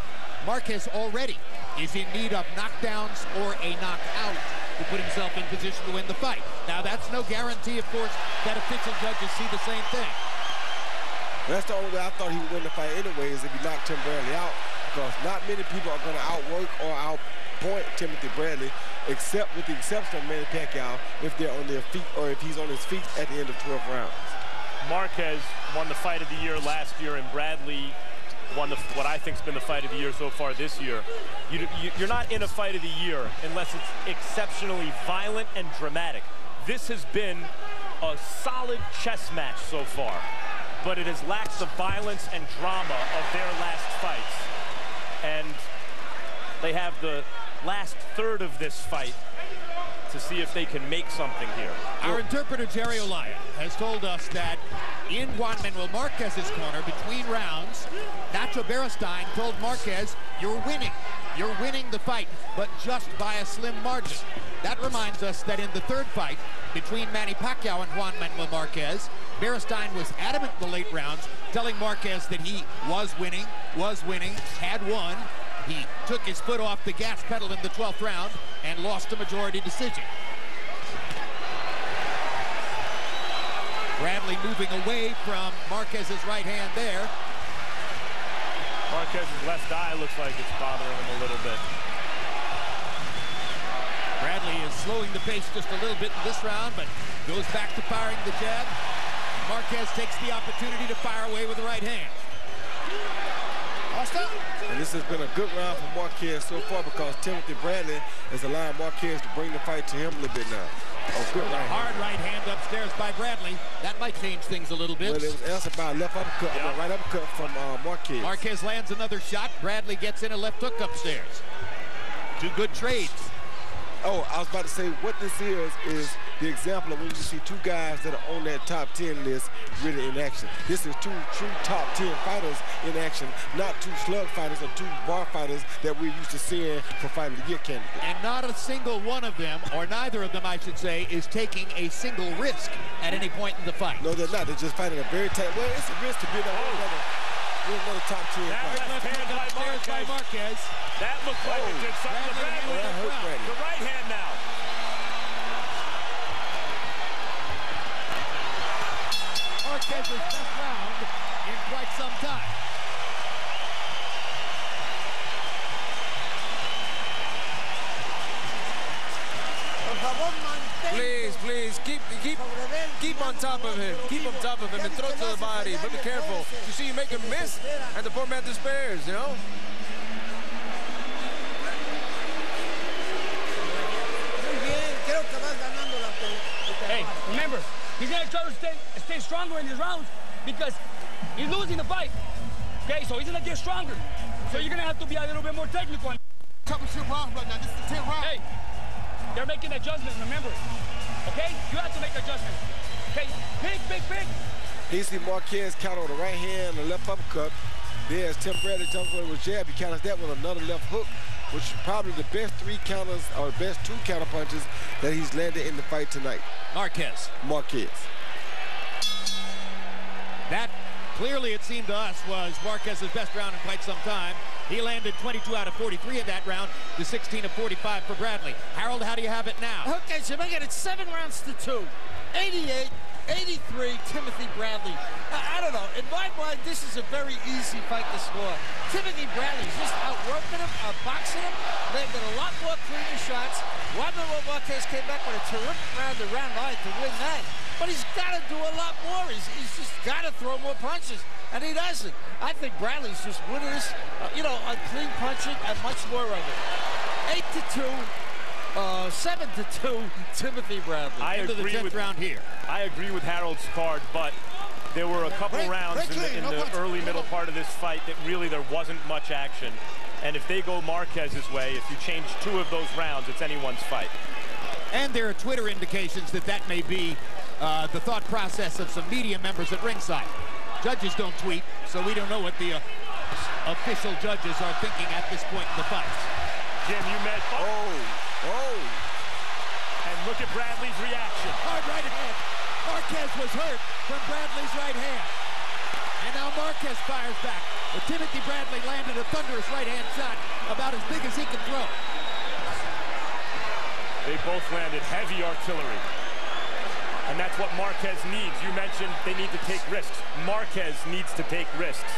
Marquez already is in need of knockdowns or a knockout to put himself in position to win the fight. Now, that's no guarantee, of course, that official judges see the same thing. That's the only way I thought he would win the fight anyway, is if he knocked Tim Bradley out, because not many people are going to outwork or outpoint Timothy Bradley, except with the exception of Manny Pacquiao, if they're on their feet or if he's on his feet at the end of 12 rounds. Marquez won the fight of the year last year, and Bradley won what I think's been the fight of the year so far this year. You're not in a fight of the year unless it's exceptionally violent and dramatic. This has been a solid chess match so far, but it has lacked the violence and drama of their last fights. And they have the last third of this fight to see if they can make something here. Our interpreter, Jerry Olaya, has told us that in Juan Manuel Marquez's corner, between rounds, Nacho Beristain told Marquez, you're winning. You're winning the fight, but just by a slim margin. That reminds us that in the third fight between Manny Pacquiao and Juan Manuel Marquez, Beristain was adamant in the late rounds, telling Marquez that he was winning, had won. He took his foot off the gas pedal in the 12th round and lost a majority decision. Bradley moving away from Marquez's right hand there. Marquez's left eye looks like it's bothering him a little bit. Bradley is slowing the pace just a little bit in this round, but goes back to firing the jab. Marquez takes the opportunity to fire away with the right hand. And this has been a good round for Marquez so far because Timothy Bradley has allowed Marquez to bring the fight to him a little bit now. Good right hard right hand upstairs by Bradley. That might change things a little bit. Well, it was answered by a left uppercut, right uppercut from Marquez. Marquez lands another shot. Bradley gets in a left hook upstairs. Two good trades. Oh, I was about to say what this is the example of when you see two guys that are on that top 10 list really in action. This is two true top 10 fighters in action, not two slug fighters or two bar fighters that we're used to seeing for Fight of the Year candidates. And not a single one of them, or neither of them, I should say, is taking a single risk at any point in the fight. No, they're not. They're just fighting a very tight. Well, it's a risk to be in that Here's another top tier. That left hand by Marquez. That looked like it did something to Bradley. That hurt Bradley. The right hand now. Marquez's best round in quite some time. Please, keep on top of him. Keep on top of him and throw to the body. But be careful. You see, you make him miss, and the poor man despairs, you know? Hey, remember, he's going to try to stay stronger in these rounds because he's losing the fight. Okay, so he's going to get stronger. So you're going to have to be a little bit more technical. Championship round right now. This is the 10th round. Hey, they're making adjustments, remember. Okay? You have to make adjustments. Okay? Big. He see Marquez counter with a right hand and a left uppercut. There's Tim Bradley jumps with a jab. He counters that with another left hook, which is probably the best 3 counters or best 2 counter punches that he's landed in the fight tonight. Marquez. That, clearly it seemed to us, was Marquez's best round in quite some time. He landed 22 out of 43 in that round to 16 of 45 for Bradley. Harold, how do you have it now? Okay, so make it 7 rounds to 2. 88-83, Timothy Bradley. I don't know. In my mind, this is a very easy fight to score. Timothy Bradley's just outworking him, outboxing him, landed a lot more cleaner shots. Juan Marquez came back with a terrific round to round 9 to win that. But he's got to do a lot more. He's just got to throw more punches, and he doesn't. I think Bradley's just winning this, on clean punching and much more of it. 8-2. 7-2, Timothy Bradley. I Into agree the 10th with round here. I agree with Harold's card, but there were a couple rounds in the early middle part of this fight that really there wasn't much action. And if they go Marquez's way, if you change 2 of those rounds, it's anyone's fight. And there are Twitter indications that may be the thought process of some media members at ringside. Judges don't tweet, so we don't know what the official judges are thinking at this point in the fight. Jim, you met. And look at Bradley's reaction. Hard right hand. Marquez was hurt from Bradley's right hand. And now Marquez fires back. But Timothy Bradley landed a thunderous right hand shot about as big as he can throw. They both landed heavy artillery. And that's what Marquez needs. You mentioned they need to take risks. Marquez needs to take risks.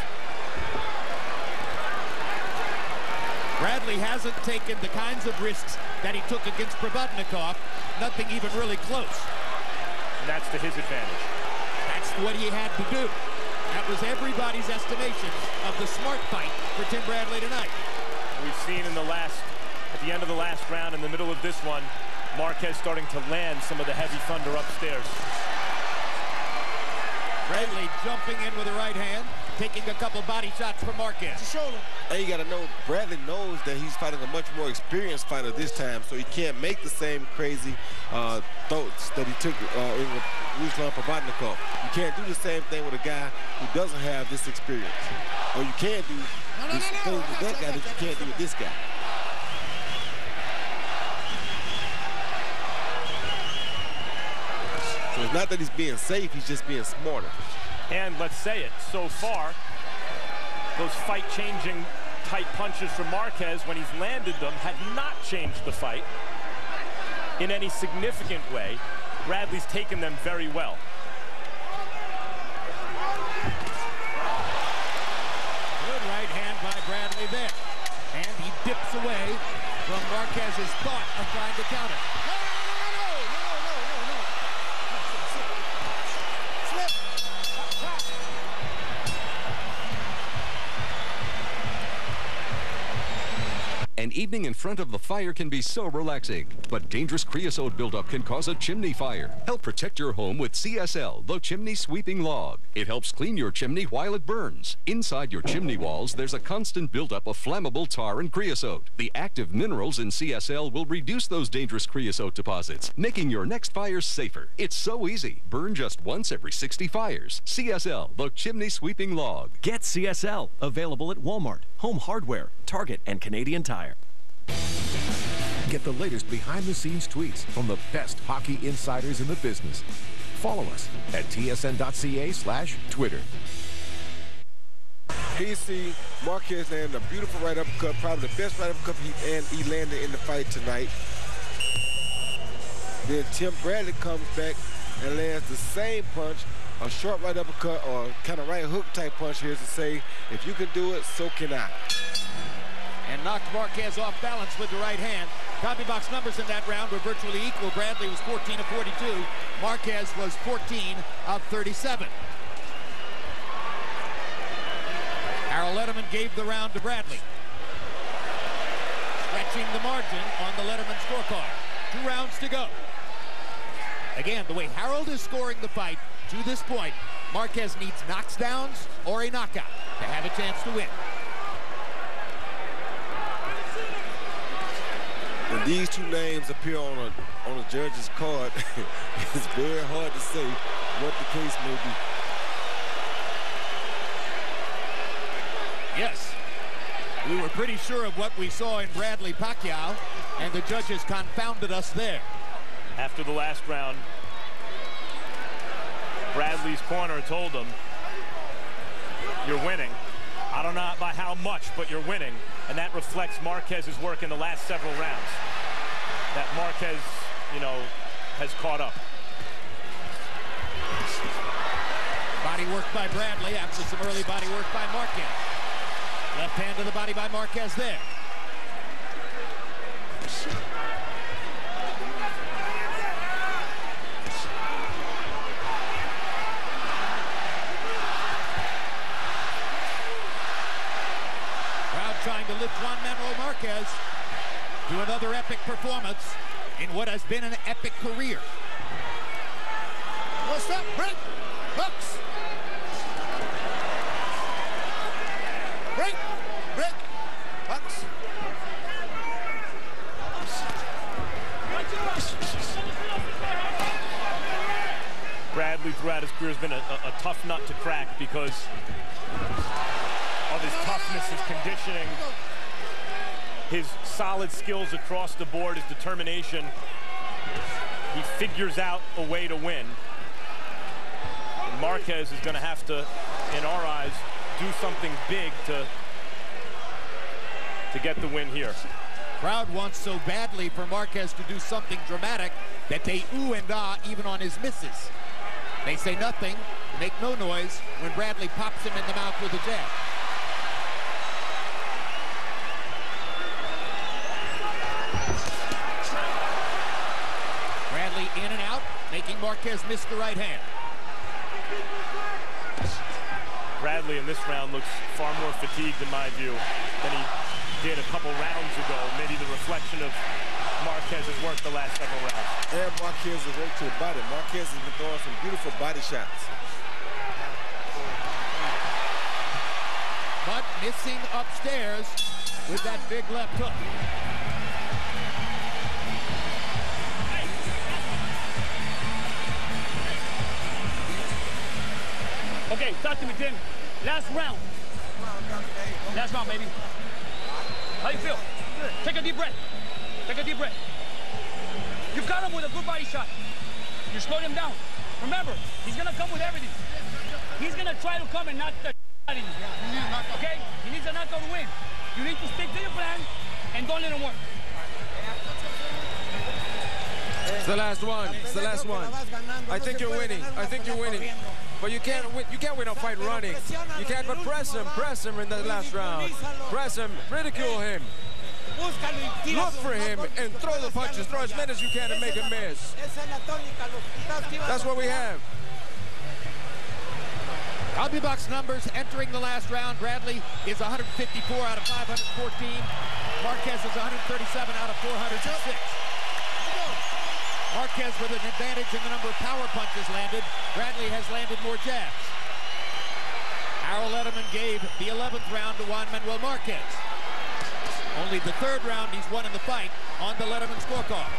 Bradley hasn't taken the kinds of risks that he took against Probotnikov. Nothing even really close. And that's to his advantage. That's what he had to do. That was everybody's estimation of the smart fight for Tim Bradley tonight. We've seen at the end of the last round, in the middle of this one, Marquez starting to land some of the heavy thunder upstairs. Bradley jumping in with a right hand, taking a couple body shots from Marquez. And you got to know, Bradley knows that he's fighting a much more experienced fighter this time, so he can't make the same crazy throats that he took in Ruslan Probotnikov. You can't do the same thing with a guy who doesn't have this experience. Or you can't do these things with that guy that you can't do with this guy. So it's not that he's being safe, he's just being smarter. And let's say it, so far, those fight-changing tight punches from Marquez, when he's landed them, have not changed the fight in any significant way. Bradley's taken them very well. Good right hand by Bradley there. And he dips away from Marquez's thought of trying to counter. An evening in front of the fire can be so relaxing, but dangerous creosote buildup can cause a chimney fire. Help protect your home with CSL, the chimney sweeping log. It helps clean your chimney while it burns. Inside your chimney walls, there's a constant buildup of flammable tar and creosote. The active minerals in CSL will reduce those dangerous creosote deposits, making your next fire safer. It's so easy. Burn just once every 60 fires. CSL, the chimney sweeping log. Get CSL, available at Walmart, Home Hardware, Target, and Canadian Tire. Get the latest behind-the-scenes tweets from the best hockey insiders in the business. Follow us at tsn.ca/Twitter. PC, Marquez landed a beautiful right uppercut, probably the best right uppercut he landed in the fight tonight. Then Tim Bradley comes back and lands the same punch, a short right uppercut or kind of right hook type punch here to say, if you can do it, so can I. And knocked Marquez off balance with the right hand. Copy box numbers in that round were virtually equal. Bradley was 14 of 42. Marquez was 14 of 37. Harold Letterman gave the round to Bradley, stretching the margin on the Letterman scorecard. 2 rounds to go. Again, the way Harold is scoring the fight to this point, Marquez needs knockdowns or a knockout to have a chance to win. When these 2 names appear on a judge's card, it's very hard to say what the case may be. Yes, we were pretty sure of what we saw in Bradley Pacquiao, and the judges confounded us there. After the last round, Bradley's corner told him, you're winning. I don't know by how much, but you're winning. And that reflects Marquez's work in the last several rounds. That Marquez, you know, has caught up. Body work by Bradley after some early body work by Marquez. Left hand to the body by Marquez there. Crowd trying to lift Juan Manuel Marquez to another epic performance in what has been an epic career. What's that? Break! Boxe! Break! Break! Boxe! Bradley throughout his career has been a tough nut to crack because of his toughness, his conditioning, his solid skills across the board, his determination. He figures out a way to win. And Marquez is going to have to, in our eyes, do something big to get the win here. Crowd wants so badly for Marquez to do something dramatic that they ooh and ah even on his misses. They say nothing, make no noise when Bradley pops him in the mouth with a jab. Bradley in and out, making Marquez miss the right hand. Bradley in this round looks far more fatigued, in my view, than he did a couple rounds ago. Maybe the reflection of Marquez's work the last several rounds. And Marquez's work to the body. Marquez has been throwing some beautiful body shots. But missing upstairs with that big left hook. Okay, talk to me, Tim. Last round. Last round, baby. How you feel? Good. Take a deep breath. Take a deep breath. You got him with a good body shot. You slowed him down. Remember, he's going to come with everything. He's going to try to come and knock the out of you. Okay? He needs a knockout to win. You need to stick to your plan and don't let him work. It's the last one. It's the last one. I think you're winning. I think you're winning. But you can't win a fight running. You can't, but press him in the last round. Press him, ridicule him. Look for him and throw the punches. Throw as many as you can and make him miss. That's what we have. Copy box numbers entering the last round. Bradley is 154 out of 514. Marquez is 137 out of 406. Marquez with an advantage in the number of power punches landed. Bradley has landed more jabs. Harold Letterman gave the 11th round to Juan Manuel Marquez. Only the 3rd round he's won in the fight on the Letterman scorecard.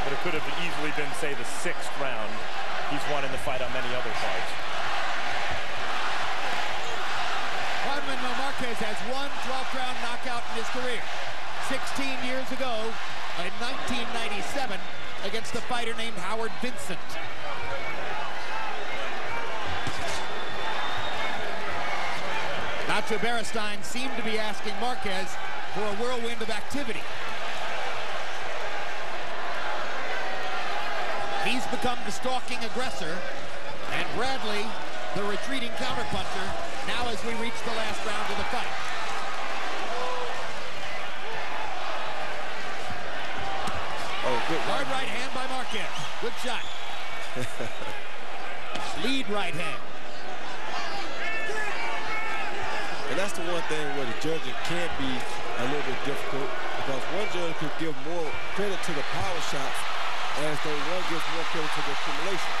But it could have easily been, say, the 6th round he's won in the fight on many other cards. Juan Manuel Marquez has one 12th round knockout in his career. 16 years ago, in 1997, against a fighter named Howard Vincent. Mr. Berestein seemed to be asking Marquez for a whirlwind of activity. He's become the stalking aggressor, and Bradley, the retreating counterpuncher, now as we reach the last round of the fight. Oh, good hard right hand by Marquez. Good shot. Lead right hand. And that's the one thing where the judging can be a little bit difficult, because one judge could give more credit to the power shots as though one gives more credit to the accumulation.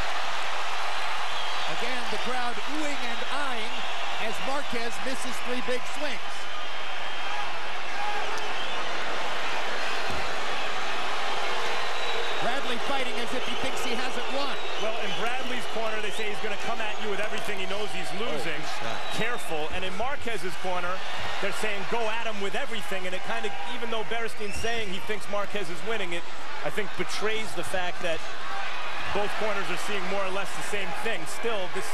Again, the crowd oohing and eyeing as Marquez misses 3 big swings. Bradley fighting as if he thinks he hasn't won. Well, in Bradley's corner, they say he's going to come at you with everything. He knows he's losing. Careful. And in Marquez's corner, they're saying go at him with everything. And it kind of, even though Berestein's saying he thinks Marquez is winning, it, I think, betrays the fact that both corners are seeing more or less the same thing. Still, this,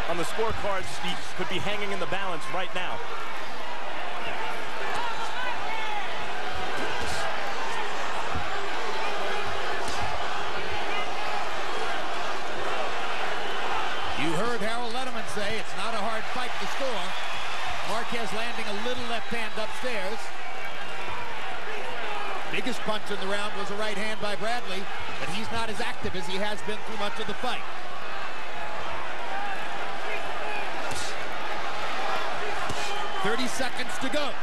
on the scorecards, he could be hanging in the balance right now. You heard Harold Letterman say it's not a hard fight to score. Marquez landing a little left hand upstairs. Biggest punch in the round was a right hand by Bradley, but he's not as active as he has been through much of the fight. "30 seconds to go.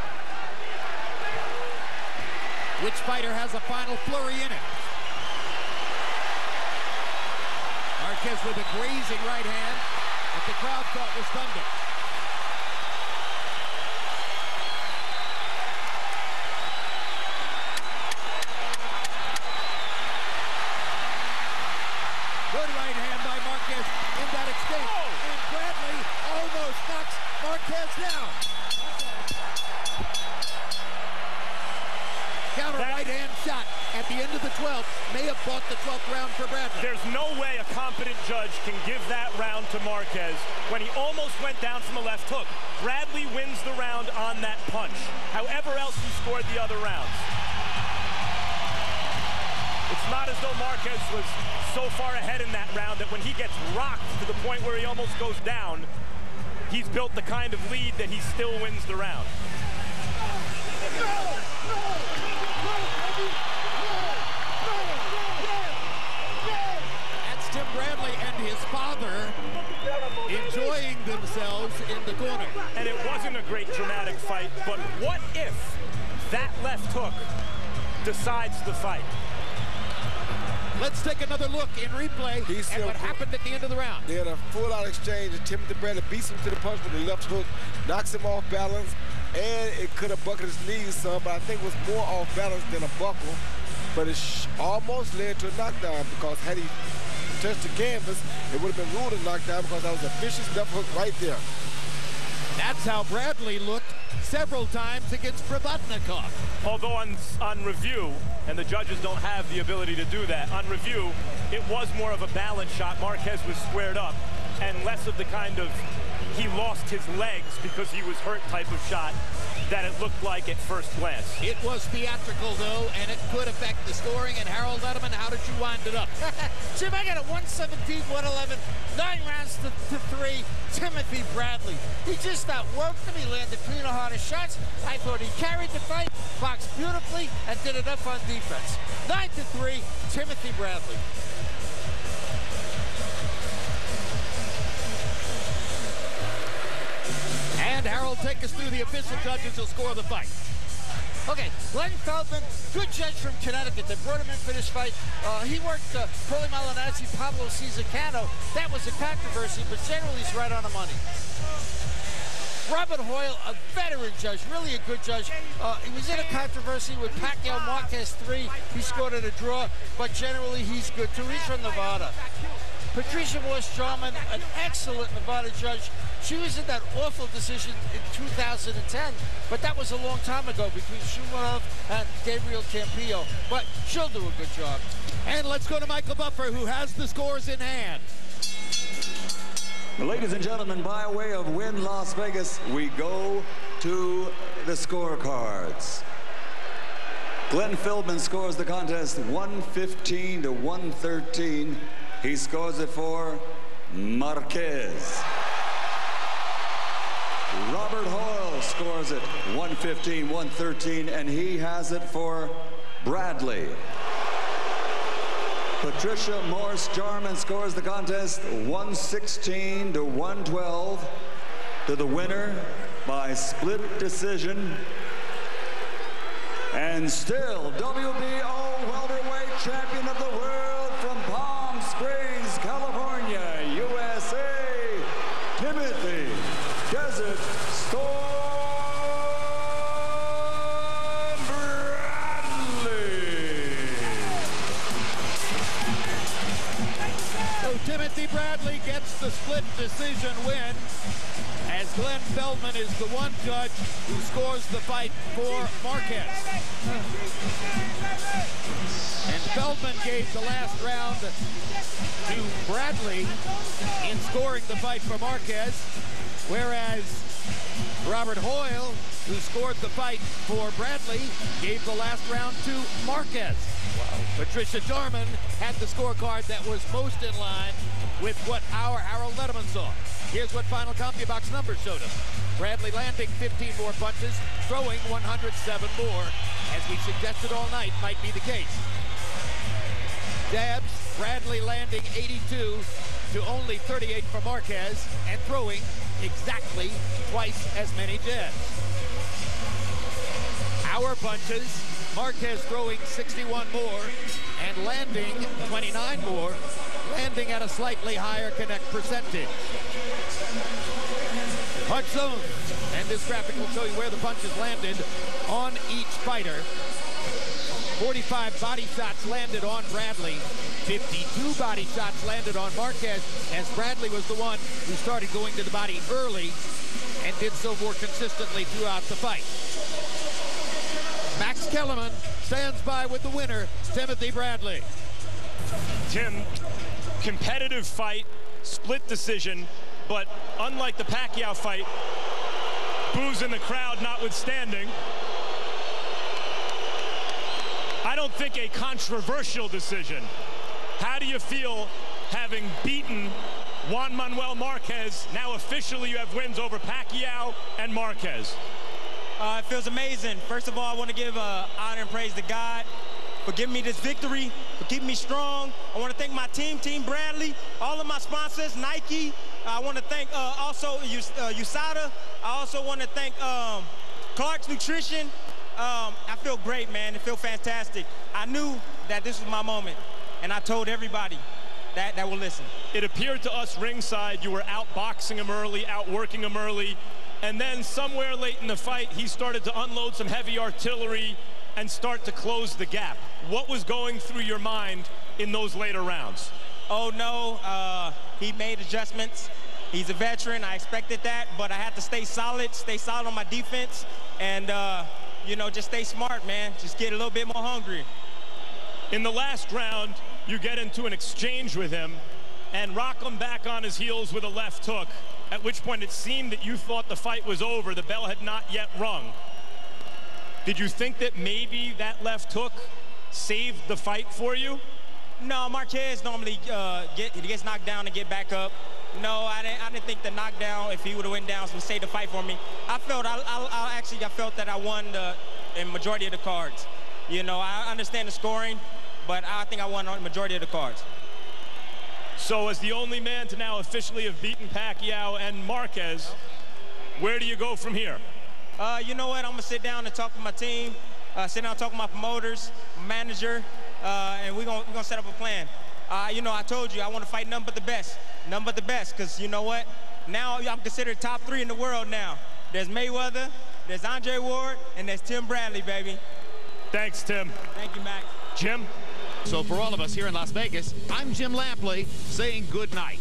Which fighter has a final flurry in it? Marquez with a grazing right hand that the crowd thought was thunder. Good right hand by Marquez in that exchange. And Bradley almost knocks Marquez down. Counter right hand shot at the end of the 12th may have bought the 12th round for Bradley. There's no way a competent judge can give that round to Marquez when he almost went down from a left hook. Bradley wins the round on that punch. However else he scored the other rounds. It's not as though Marquez was so far ahead in that round that when he gets rocked to the point where he almost goes down, he's built the kind of lead that he still wins the round. That's Tim Bradley and his father enjoying themselves in the corner. And it wasn't a great dramatic fight, but what if that left hook decides the fight? Let's take another look in replay at what happened at the end of the round. They had a full-out exchange, and Timothy Bradley beats him to the punch with the left hook, knocks him off balance, and it could have buckled his knees some, but I think it was more off balance than a buckle. But it almost led to a knockdown, because had he touched the canvas, it would have been ruled a knockdown, because that was a vicious left hook right there. That's how Bradley looked several times against Provodnikov. Although on review, and the judges don't have the ability to do that, on review, it was more of a balance shot. Marquez was squared up, and less of the kind of he lost his legs because he was hurt type of shot that it looked like at first glance. It was theatrical, though, and it could affect the scoring. And Harold Letterman, how did you wind it up? Jim, I got a 117, 111, 9 rounds to 3, Timothy Bradley. He just outworked him. He landed cleaner, harder shots. I thought he carried the fight, boxed beautifully, and did enough on defense. 9-3, Timothy Bradley. And Harold, take us through the official judges who'll score the fight. Okay, Glenn Feldman, good judge from Connecticut. They brought him in for this fight. He worked Paulie Malignaggi, Pablo Cano. That was a controversy, but generally he's right on the money. Robert Hoyle, a veteran judge, really a good judge. He was in a controversy with Pacquiao Marquez 3. He scored at a draw, but generally he's good too. He's from Nevada. Patricia Walsh-Jarman, an excellent Nevada judge. She was in that awful decision in 2010, but that was a long time ago between Shumarov and Gabriel Campillo. But she'll do a good job. And let's go to Michael Buffer, who has the scores in hand. Ladies and gentlemen, by way of Win Las Vegas, we go to the scorecards. Glenn Feldman scores the contest 115 to 113. He scores it for Marquez. Robert Hoyle scores it 115-113, and he has it for Bradley. Patricia Morris-Jarman scores the contest 116 to 112 to the winner by split decision. And still WBO welterweight champion of the world from Palm Springs, California, USA, Timothy Desert Storm Bradley. So Timothy Bradley gets the split decision win, as Glenn Feldman is the one judge who scores the fight for Marquez. And Feldman gave the last round to Bradley in scoring the fight for Marquez, whereas Robert Hoyle, who scored the fight for Bradley, gave the last round to Marquez. Wow. Patricia Jarman had the scorecard that was most in line with what our Harold Letterman saw. Here's what final CompuBox numbers showed us. Bradley landing 15 more punches, throwing 107 more, as we suggested all night might be the case. Jabs, Bradley landing 82 to only 38 for Marquez, and throwing exactly twice as many jabs. Our punches, Marquez throwing 61 more and landing 29 more, landing at a slightly higher connect percentage. Punch zone, and this graphic will show you where the punches landed on each fighter. 45 body shots landed on Bradley, 52 body shots landed on Marquez, as Bradley was the one who started going to the body early and did so more consistently throughout the fight. Max Kellerman stands by with the winner, Timothy Bradley. Tim, competitive fight, split decision, but unlike the Pacquiao fight, boos in the crowd notwithstanding, I don't think a controversial decision. How do you feel having beaten Juan Manuel Marquez? Now officially you have wins over Pacquiao and Marquez. It feels amazing. First of all, I want to give honor and praise to God for giving me this victory, for keeping me strong. I want to thank my team, Team Bradley, all of my sponsors, Nike. I want to thank also USADA. I also want to thank Clark's Nutrition. I feel great, man. It feels fantastic. I knew that this was my moment, and I told everybody that will listen. It appeared to us ringside you were outboxing him early, outworking him early, and then somewhere late in the fight, he started to unload some heavy artillery and start to close the gap. What was going through your mind in those later rounds? Oh, no. He made adjustments. He's a veteran. I expected that, but I had to stay solid on my defense, and, you know, just stay smart, man. Just get a little bit more hungry. In the last round, you get into an exchange with him and rock him back on his heels with a left hook, at which point it seemed that you thought the fight was over. The bell had not yet rung. Did you think that maybe that left hook saved the fight for you? No, Marquez normally he gets knocked down and get back up. No, I didn't think the knockdown, if he would have went down, would save the fight for me. I felt I felt that I won in majority of the cards. You know, I understand the scoring, but I think I won on the majority of the cards. So as the only man to now officially have beaten Pacquiao and Marquez, where do you go from here? You know what? I'm going to sit down and talk with my team, sit down and talk with my promoters, my manager, and we're gonna set up a plan. You know, I told you I want to fight none but the best, because you know what? Now I'm considered top 3 in the world now. There's Mayweather, there's Andre Ward, and there's Tim Bradley, baby. Thanks, Tim. Thank you, Max. Jim? So for all of us here in Las Vegas, I'm Jim Lampley saying good night.